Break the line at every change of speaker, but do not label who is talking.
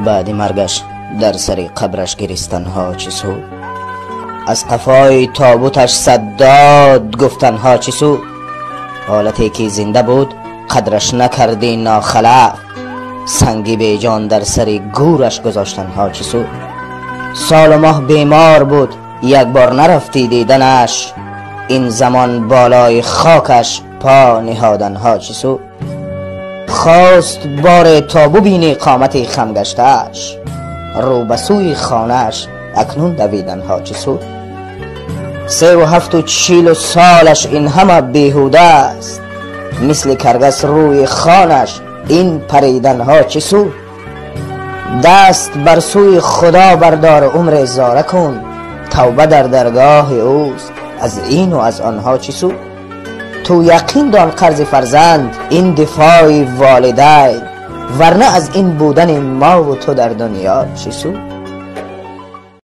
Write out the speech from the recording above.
بعد مرگش در سر قبرش گریستنها چه سود؟ از قفای تابوتش صداد گفتنها چه سود؟ حالتی که زنده بود قدرش نکردی ناخلف، سنگی بی جان در سر گورش گذاشتنها چه سود؟ سال و ماه بیمار بود یک بار نرفتی دیدنش، این زمان بالای خاکش پا نهادنها چه سود؟ خواست بار تا ببینی قامت خم گشته‌اش، رو به سوی خانه‌اش اکنون دویدنها چه سود؟ 47 سالش این همه بیهوده است، مثل کرگس روی خانش این پریدنها چه سود؟ دست بر سوی خدا بردار عمر زاره کن، توبه در درگاه اوست از این و از آنها چه سود؟ تو یقین دان قرض فرزند این دفاع والدین، ورنه از این بودن ما و تو در دنیا چه سود؟